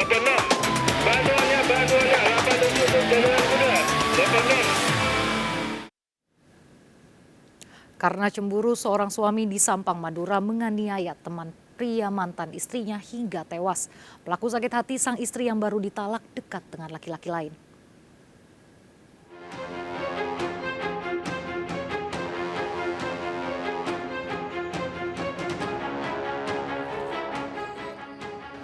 86. Bantuannya, 87 untuk jalan muda. 86. Karena cemburu, seorang suami di Sampang, Madura menganiaya teman pria mantan istrinya hingga tewas. Pelaku sakit hati sang istri yang baru ditalak dekat dengan laki-laki lain.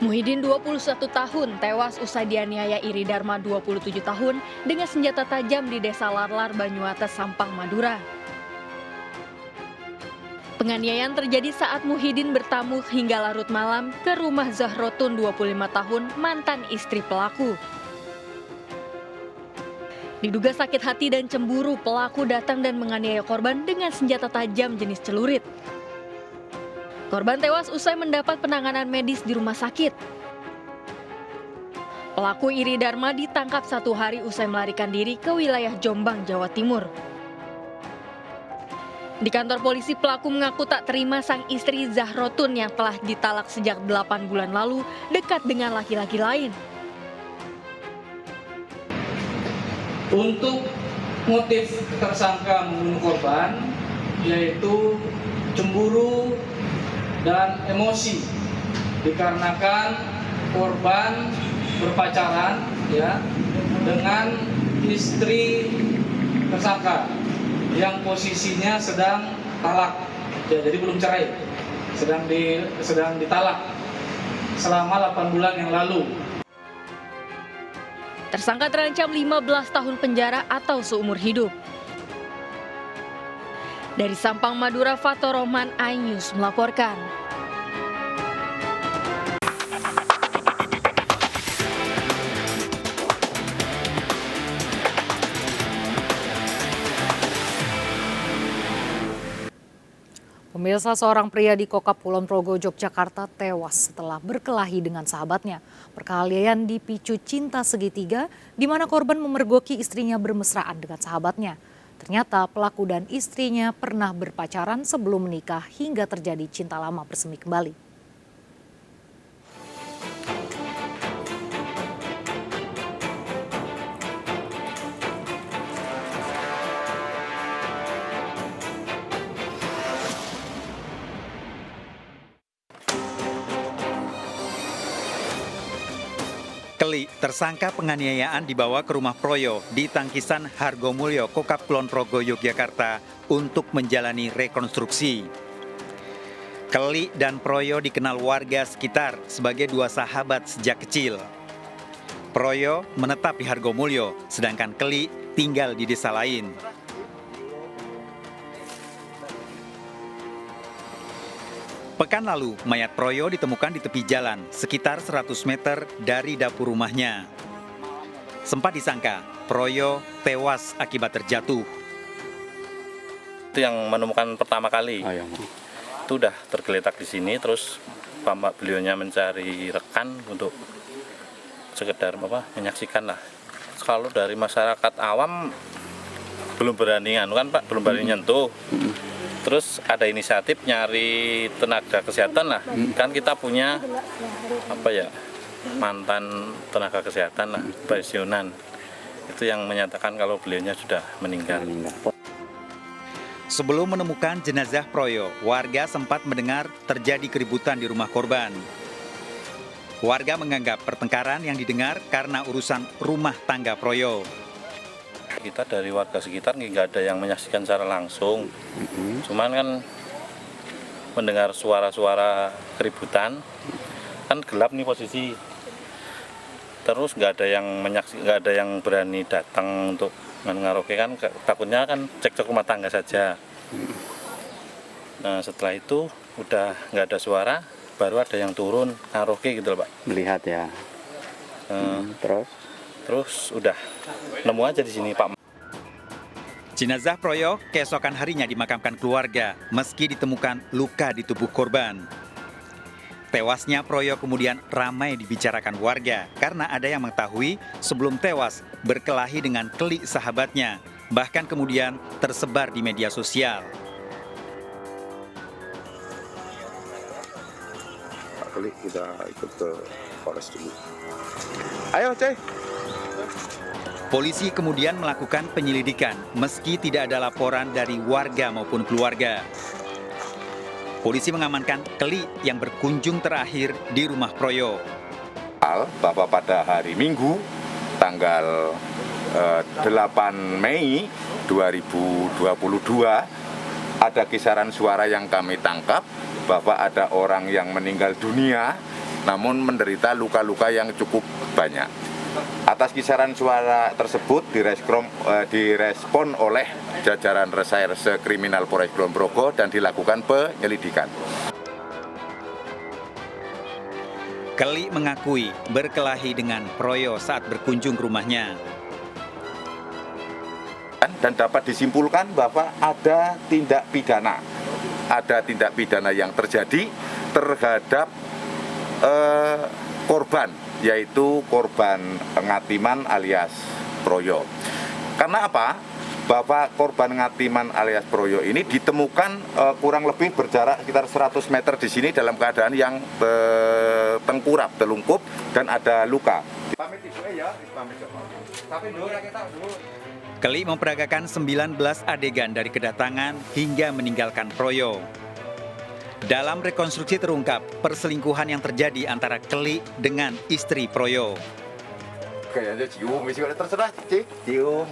Muhyiddin 21 tahun tewas usai dianiaya Iri Dharma 27 tahun dengan senjata tajam di Desa Larlar, Banyuates, Sampang, Madura. Penganiayaan terjadi saat Muhyiddin bertamu hingga larut malam ke rumah Zahrotun 25 tahun, mantan istri pelaku. Diduga sakit hati dan cemburu, pelaku datang dan menganiaya korban dengan senjata tajam jenis celurit. Korban tewas usai mendapat penanganan medis di rumah sakit. Pelaku Iri Dharma ditangkap 1 hari usai melarikan diri ke wilayah Jombang, Jawa Timur. Di kantor polisi, pelaku mengaku tak terima sang istri Zahrotun yang telah ditalak sejak 8 bulan lalu dekat dengan laki-laki lain. Untuk motif tersangka membunuh korban yaitu cemburu dan emosi, dikarenakan korban berpacaran dengan istri tersangka yang posisinya sedang talak, jadi belum cerai, sedang ditalak selama 8 bulan yang lalu. Tersangka terancam 15 tahun penjara atau seumur hidup. Dari Sampang, Madura, Fato Roman, iNews melaporkan. Pemirsa, seorang pria di Kokap Kulon Progo, Yogyakarta tewas setelah berkelahi dengan sahabatnya. Perkelahian dipicu cinta segitiga, di mana korban memergoki istrinya bermesraan dengan sahabatnya. Ternyata pelaku dan istrinya pernah berpacaran sebelum menikah hingga terjadi cinta lama bersemi kembali. Keli, tersangka penganiayaan dibawa ke rumah Proyo di Tangkisan Hargomulyo, Kokap Kulon Progo, Yogyakarta untuk menjalani rekonstruksi. Keli dan Proyo dikenal warga sekitar sebagai 2 sahabat sejak kecil. Proyo menetap di Hargomulyo, sedangkan Keli tinggal di desa lain. Pekan lalu, mayat Proyo ditemukan di tepi jalan, sekitar 100 meter dari dapur rumahnya. Sempat disangka, Proyo tewas akibat terjatuh. Itu yang menemukan pertama kali. Itu udah tergeletak di sini, terus beliaunya mencari rekan untuk sekedar menyaksikan lah. Kalau dari masyarakat awam belum berani belum berani nyentuh. Terus ada inisiatif nyari tenaga kesehatan lah, kan kita punya mantan tenaga kesehatan lah, pensiunan. Itu yang menyatakan kalau beliaunya sudah meninggal. Sebelum menemukan jenazah Proyo, warga sempat mendengar terjadi keributan di rumah korban. Warga menganggap pertengkaran yang didengar karena urusan rumah tangga Proyo. Kita dari warga sekitar nggak ada yang menyaksikan secara langsung, cuman kan mendengar suara-suara keributan, kan gelap nih posisi, terus nggak ada yang berani datang untuk ngaroke, kan takutnya kan cekcok rumah tangga saja. Nah setelah itu udah nggak ada suara, baru ada yang turun ngaroke gitu loh, Pak. Melihat ya. Terus udah nemu aja di sini, Pak. Jenazah Proyo keesokan harinya dimakamkan keluarga meski ditemukan luka di tubuh korban. Tewasnya Proyo kemudian ramai dibicarakan warga karena ada yang mengetahui sebelum tewas berkelahi dengan Keli sahabatnya, bahkan kemudian tersebar di media sosial. Pak Keli udah ikut ke Polres dulu. Ayo, Cek. Polisi kemudian melakukan penyelidikan meski tidak ada laporan dari warga maupun keluarga. Polisi mengamankan Keli yang berkunjung terakhir di rumah Proyo. Bahwa pada hari Minggu tanggal 8 Mei 2022 ada kisaran suara yang kami tangkap bahwa ada orang yang meninggal dunia namun menderita luka-luka yang cukup banyak. Atas kisaran suara tersebut direspon oleh jajaran Reserse Kriminal Polres Kulon Progo dan dilakukan penyelidikan. Keli mengakui berkelahi dengan Proyo saat berkunjung ke rumahnya. Dan dapat disimpulkan bahwa ada tindak pidana yang terjadi terhadap korban, yaitu korban Ngatiman alias Proyo. Karena apa? Bahwa korban Ngatiman alias Proyo ini ditemukan kurang lebih berjarak sekitar 100 meter di sini dalam keadaan yang tengkurap, telungkup, dan ada luka. Keli memperagakan 19 adegan dari kedatangan hingga meninggalkan Proyo. Dalam rekonstruksi terungkap perselingkuhan yang terjadi antara Keli dengan istri Proyo. Kayaknya cium, terserah cium.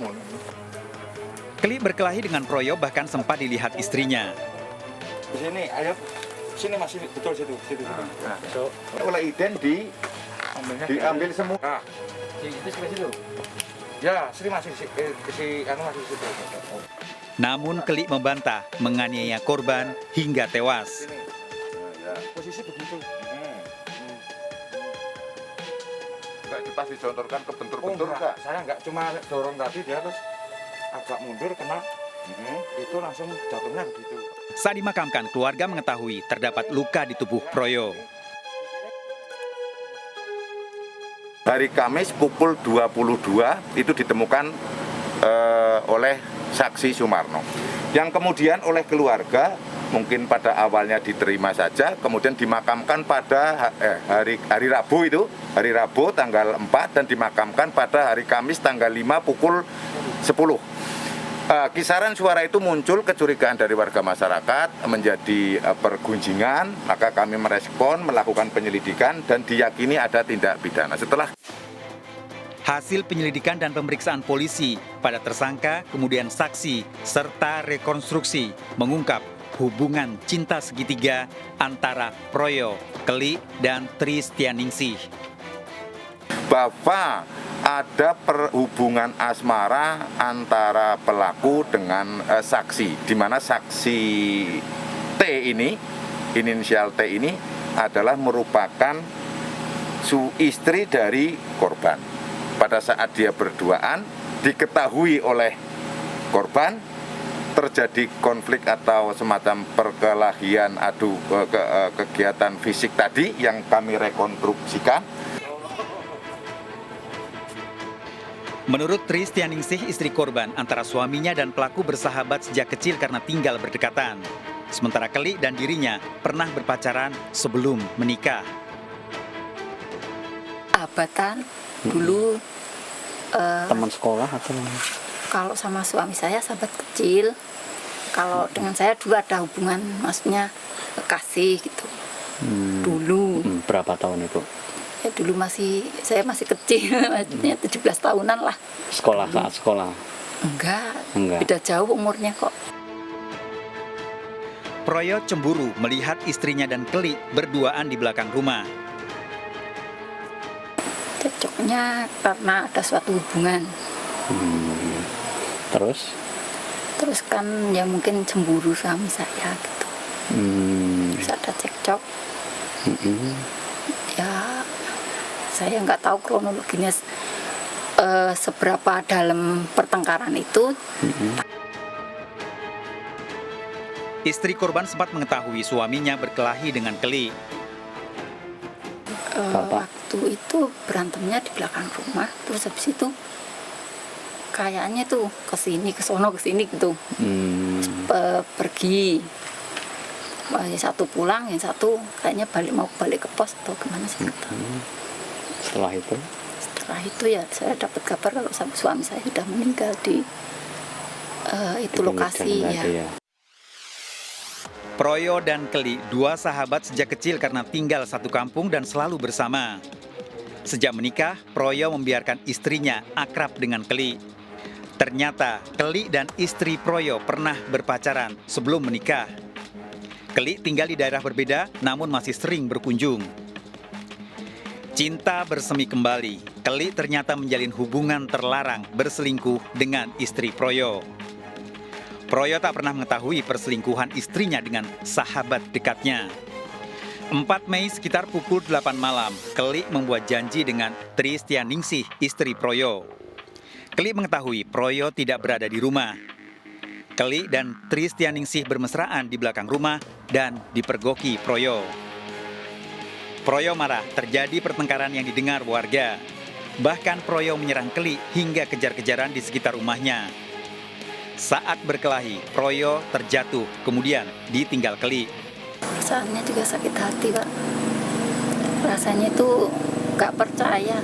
Keli berkelahi dengan Proyo bahkan sempat dilihat istrinya. Di sini, ayo. Sini Mas, sini. Betul situ. Nah, so. Oleh Iden diambil semua. Nah, itu sebelah situ. Ya, sini masih masih situ. Namun Keli membantah menganiaya korban hingga tewas. Posisi begitu. Enggak pas dicontorkan kebentur-bentur enggak? Saya enggak cuma dorong tadi dia terus agak mundur kena itu langsung jatuhnya begitu. Saat dimakamkan, keluarga mengetahui terdapat luka di tubuh Proyo. Hari Kamis pukul 22 itu ditemukan oleh saksi Sumarno. Yang kemudian oleh keluarga mungkin pada awalnya diterima saja, kemudian dimakamkan pada hari Rabu itu, hari Rabu tanggal 4 dan dimakamkan pada hari Kamis tanggal 5 pukul 10. Kisaran suara itu muncul kecurigaan dari warga masyarakat menjadi pergunjingan, maka kami merespon, melakukan penyelidikan dan diyakini ada tindak pidana. Setelah Hasil penyelidikan dan pemeriksaan polisi pada tersangka, kemudian saksi, serta rekonstruksi mengungkap hubungan cinta segitiga antara Proyo, Keli, dan Tristianingsih. bahwa ada perhubungan asmara antara pelaku dengan saksi, di mana saksi T ini, inisial T ini adalah merupakan istri dari korban. Pada saat dia berduaan, diketahui oleh korban terjadi konflik atau semacam perkelahian kegiatan fisik tadi yang kami rekonstruksikan. Menurut Tristianingsih, istri korban, antara suaminya dan pelaku bersahabat sejak kecil karena tinggal berdekatan. Sementara Keli dan dirinya pernah berpacaran sebelum menikah. Abatan dulu. Teman sekolah atau? Kalau sama suami saya sahabat kecil. Kalau dengan saya dulu ada hubungan, maksudnya kasih gitu. Dulu. Berapa tahun itu? Ya dulu saya masih kecil, maksudnya 17 tahunan lah. Sekolah, saat sekolah? Enggak, Enggak. beda jauh umurnya kok. Proyo cemburu melihat istrinya dan Keli berduaan di belakang rumah. Cocoknya karena ada suatu hubungan. Terus? Terus kan ya mungkin cemburu suami saya gitu. Terus ada cekcok. Ya saya nggak tahu kronologinya seberapa dalam pertengkaran itu. Istri korban sempat mengetahui suaminya berkelahi dengan Keli. Waktu itu berantemnya di belakang rumah, terus habis itu kayaknya tuh kesini kesono kesini gitu. Pergi, yang satu pulang, yang satu kayaknya mau balik ke pos atau kemana sih. Setelah itu? Setelah itu ya saya dapat kabar kalau suami saya sudah meninggal di itu lokasi ya. Proyo dan Keli, dua sahabat sejak kecil karena tinggal satu kampung dan selalu bersama. Sejak menikah, Proyo membiarkan istrinya akrab dengan Keli. Ternyata Keli dan istri Proyo pernah berpacaran sebelum menikah. Keli tinggal di daerah berbeda namun masih sering berkunjung. Cinta bersemi kembali, Keli ternyata menjalin hubungan terlarang berselingkuh dengan istri Proyo. Proyo tak pernah mengetahui perselingkuhan istrinya dengan sahabat dekatnya. 4 Mei sekitar pukul 8 malam, Keli membuat janji dengan Tristianingsih, istri Proyo. Keli mengetahui Proyo tidak berada di rumah. Keli dan Tristianingsih bermesraan di belakang rumah dan dipergoki Proyo. Proyo marah, terjadi pertengkaran yang didengar warga. Bahkan Proyo menyerang Keli hingga kejar-kejaran di sekitar rumahnya. Saat berkelahi, Proyo terjatuh, kemudian ditinggal Keli. Perasaannya juga sakit hati, Pak. Rasanya itu gak percaya.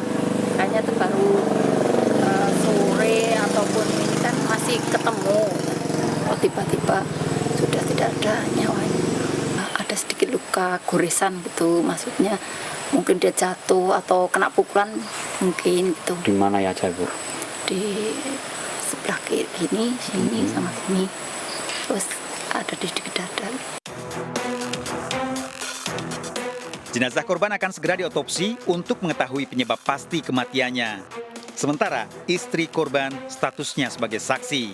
Kayaknya itu baru sore ataupun ini kan masih ketemu. Oh, tiba-tiba sudah tidak ada nyawanya. Ada sedikit luka goresan gitu, maksudnya mungkin dia jatuh atau kena pukulan mungkin gitu. Di mana ya, Ibu? Di sebelah kiri sini sama sini, terus ada di dada. Jenazah korban akan segera diotopsi untuk mengetahui penyebab pasti kematiannya. Sementara istri korban statusnya sebagai saksi.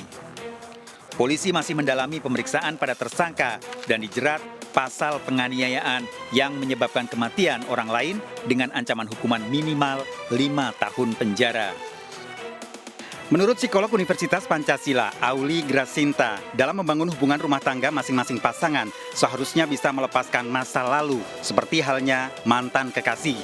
Polisi masih mendalami pemeriksaan pada tersangka dan dijerat pasal penganiayaan yang menyebabkan kematian orang lain dengan ancaman hukuman minimal 5 tahun penjara. Menurut psikolog Universitas Pancasila, Auli Grasinta, dalam membangun hubungan rumah tangga masing-masing pasangan, seharusnya bisa melepaskan masa lalu, seperti halnya mantan kekasih.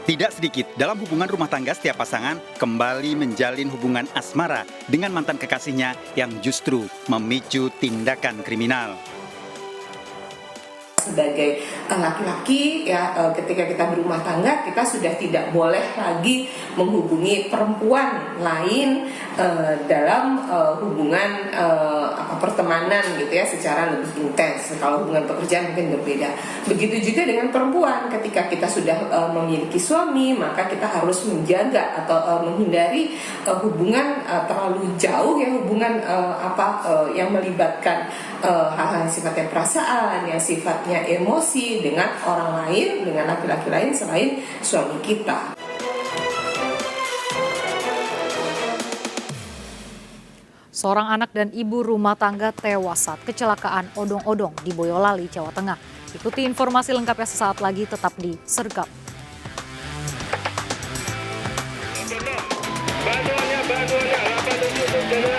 Tidak sedikit, dalam hubungan rumah tangga setiap pasangan kembali menjalin hubungan asmara dengan mantan kekasihnya yang justru memicu tindakan kriminal. Sebagai laki-laki ya, ketika kita berumah tangga kita sudah tidak boleh lagi menghubungi perempuan lain dalam hubungan pertemanan gitu ya, secara lebih intens. Kalau hubungan pekerjaan mungkin berbeda. Begitu juga dengan perempuan, ketika kita sudah memiliki suami, maka kita harus menjaga atau menghindari hubungan terlalu jauh ya, hubungan yang melibatkan hal-hal yang sifatnya perasaan, yang sifatnya emosi dengan orang lain, dengan laki-laki lain selain suami kita. Seorang anak dan ibu rumah tangga tewas saat kecelakaan odong-odong di Boyolali, Jawa Tengah. Ikuti informasi lengkapnya sesaat lagi, tetap di Sergap. Bantuannya, 877